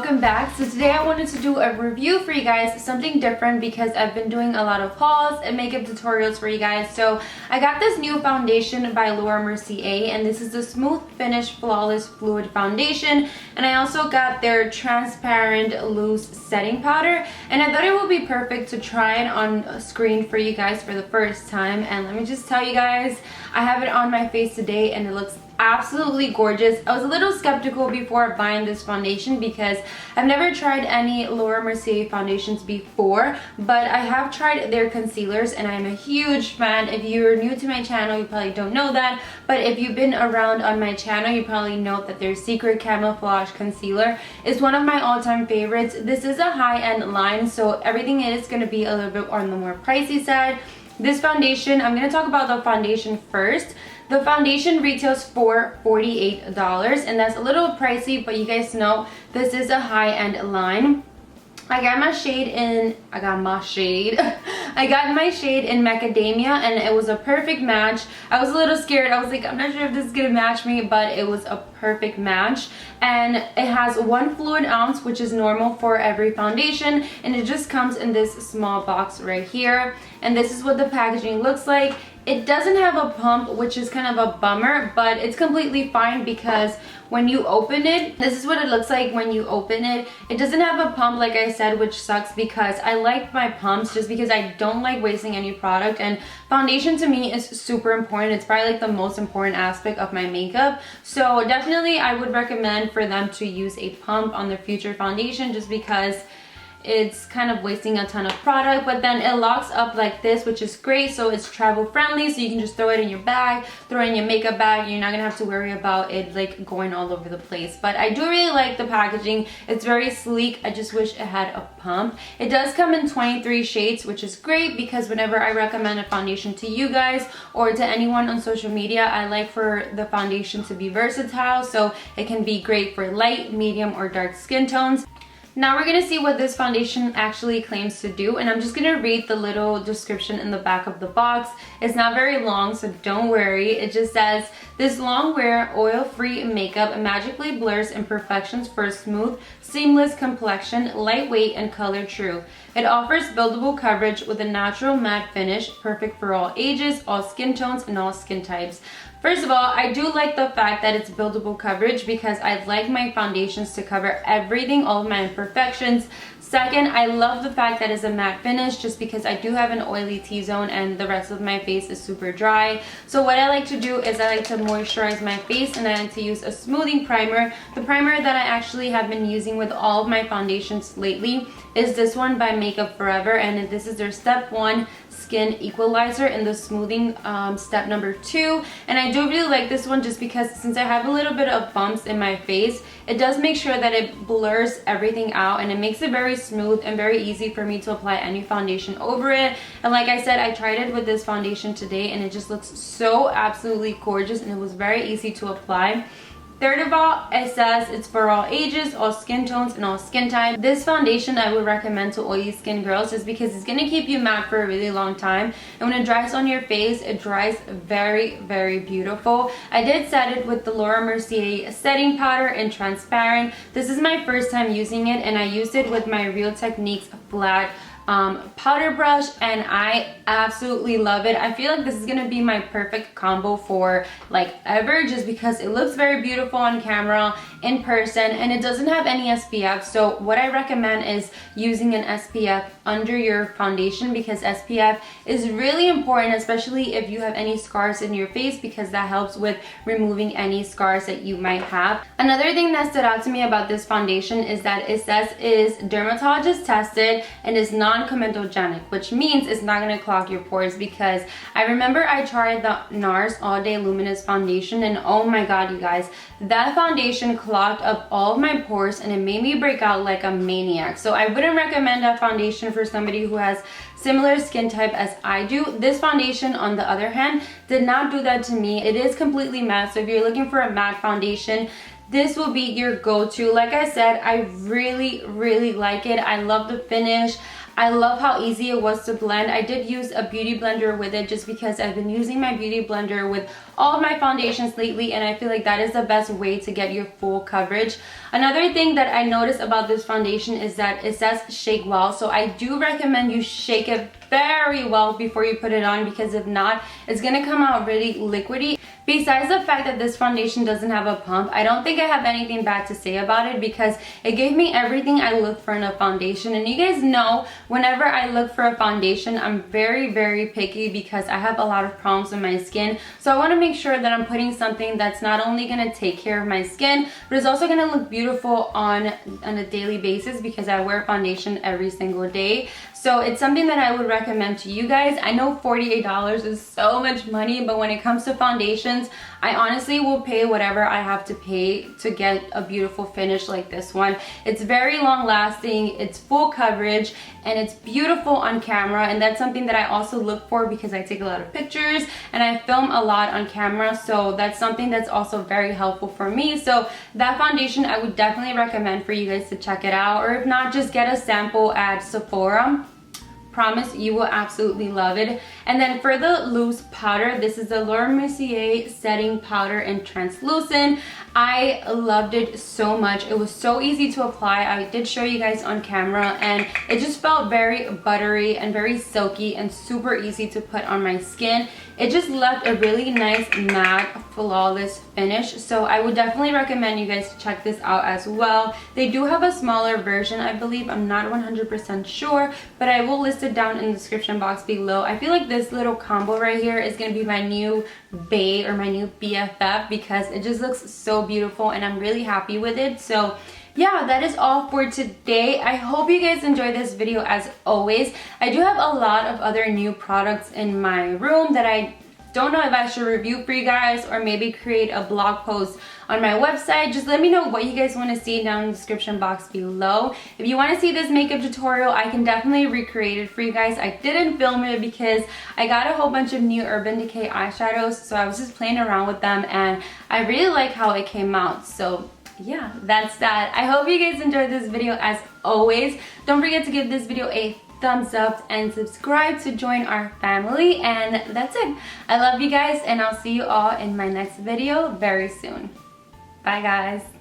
welcome back. So today I wanted to do a review for you guys, something different because I've been doing a lot of hauls and makeup tutorials for you guys. So I got this new foundation by Mercier, and this is the Smooth Finish Flawless Fluid Foundation, and I also got their transparent loose setting powder, and I thought it would be perfect to try it on screen for you guys for the first time. And let me just tell you guys, I have it on my face today and it looks absolutely gorgeous. I was a little skeptical before buying this foundation because I've never tried any Mercier foundations before, but I have tried their concealers and I'm a huge fan. If you're new to my channel, you probably don't know that, but if you've been around on my channel, you probably know that their Secret Camouflage Concealer is one of my all-time favorites. This is a high-end line, so everything is going to be a little bit on the more pricey side. This foundation, I'm going to talk about the foundation first. The foundation retails for $48, and that's a little pricey, but you guys know this is a high-end line. I got my shade in Macadamia, and it was a perfect match. I was a little scared. I was like, I'm not sure if this is gonna match me, but it was a perfect match. And it has 1 fluid ounce, which is normal for every foundation, and it just comes in this small box right here. And this is what the packaging looks like. It doesn't have a pump, which is kind of a bummer, but it's completely fine because when you open it, this is what it looks like when you open it. It doesn't have a pump, like I said, which sucks because I like my pumps just because I don't like wasting any product, and foundation to me is super important. It's probably like the most important aspect of my makeup. So definitely I would recommend for them to use a pump on their future foundation just because it's kind of wasting a ton of product. But then it locks up like this, which is great, so it's travel friendly, so you can just throw it in your bag, throw it in your makeup bag. You're not gonna have to worry about it like going all over the place. But I do really like the packaging. It's very sleek. I just wish it had a pump. It does come in 23 shades, which is great because whenever I recommend a foundation to you guys or to anyone on social media, I like for the foundation to be versatile, so it can be great for light, medium, or dark skin tones. Now we're going to see what this foundation actually claims to do, and I'm just going to read the little description in the back of the box. It's not very long, so don't worry. It just says, this long wear oil-free makeup magically blurs imperfections for a smooth, seamless complexion, lightweight, and color true. It offers buildable coverage with a natural matte finish, perfect for all ages, all skin tones, and all skin types. First of all, I do like the fact that it's buildable coverage because I like my foundations to cover everything, all of my imperfections. Second, I love the fact that it's a matte finish just because I do have an oily T-zone and the rest of my face is super dry. So what I like to do is I like to moisturize my face, and I like to use a smoothing primer. The primer that I actually have been using with all of my foundations lately is this one by Makeup Forever, and this is their step 1 skin equalizer in the smoothing step number 2. And I do really like this one just because since I have a little bit of bumps in my face, it does make sure that it blurs everything out, and it makes it very smooth and very easy for me to apply any foundation over it. And like I said, I tried it with this foundation today and it just looks so absolutely gorgeous, and it was very easy to apply. Third of all, it says it's for all ages, all skin tones, and all skin types. This foundation I would recommend to oily skin girls just because it's going to keep you matte for a really long time, and when it dries on your face, it dries very, very beautiful. I did set it with the Mercier setting powder in transparent. This is my first time using it, and I used it with my Real Techniques flat powder brush, and I absolutely love it. I feel like this is gonna be my perfect combo for like ever, just because it looks very beautiful on camera, in person, and it doesn't have any SPF. So what I recommend is using an SPF under your foundation because SPF is really important, especially if you have any scars in your face, because that helps with removing any scars that you might have. Another thing that stood out to me about this foundation is that it says is dermatologist tested and is non-comedogenic, which means it's not going to clog your pores, because I remember I tried the NARS All Day Luminous foundation, and oh my god, you guys, that foundation clogged up all of my pores and it made me break out like a maniac. So I wouldn't recommend that foundation for somebody who has similar skin type as I do. This foundation, on the other hand, did not do that to me. It is completely matte, so if you're looking for a matte foundation, this will be your go-to. Like I said, I really, really like it. I love the finish. I love how easy it was to blend. I did use a beauty blender with it just because I've been using my beauty blender with all of my foundations lately, and I feel like that is the best way to get your full coverage. Another thing that I noticed about this foundation is that it says shake well, so I do recommend you shake it very well before you put it on, because if not, it's gonna come out really liquidy. Besides the fact that this foundation doesn't have a pump, I don't think I have anything bad to say about it because it gave me everything I look for in a foundation. And you guys know, whenever I look for a foundation, I'm very picky because I have a lot of problems with my skin. So I want to make sure that I'm putting something that's not only going to take care of my skin, but it's also going to look beautiful on a daily basis because I wear foundation every single day. So it's something that I would recommend to you guys. I know $48 is so much money, but when it comes to foundations, I honestly will pay whatever I have to pay to get a beautiful finish like this one. It's very long lasting, it's full coverage, and it's beautiful on camera, and that's something that I also look for because I take a lot of pictures and I film a lot on camera, so that's something that's also very helpful for me. So that foundation I would definitely recommend for you guys to check it out, or if not, just get a sample at Sephora. Promise you will absolutely love it. And then for the loose powder, this is the Mercier setting powder in translucent. I loved it so much. It was so easy to apply. I did show you guys on camera, and it just felt very buttery and very silky and super easy to put on my skin. It just left a really nice matte flawless finish, so I would definitely recommend you guys to check this out as well. They do have a smaller version, I believe. I'm not 100% sure, but I will list it down in the description box below. I feel like this little combo right here is going to be my new bae or my new BFF because it just looks so beautiful and I'm really happy with it. So yeah, that is all for today. I hope you guys enjoyed this video as always. I do have a lot of other new products in my room that I don't know if I should review for you guys or maybe create a blog post on my website. Just let me know what you guys want to see down in the description box below. If you want to see this makeup tutorial, I can definitely recreate it for you guys. I didn't film it because I got a whole bunch of new Urban Decay eyeshadows, so I was just playing around with them and I really like how it came out. So yeah, that's that. I hope you guys enjoyed this video as always. Don't forget to give this video a thumbs up and subscribe to join our family, and that's it. I love you guys, and I'll see you all in my next video very soon. Bye guys.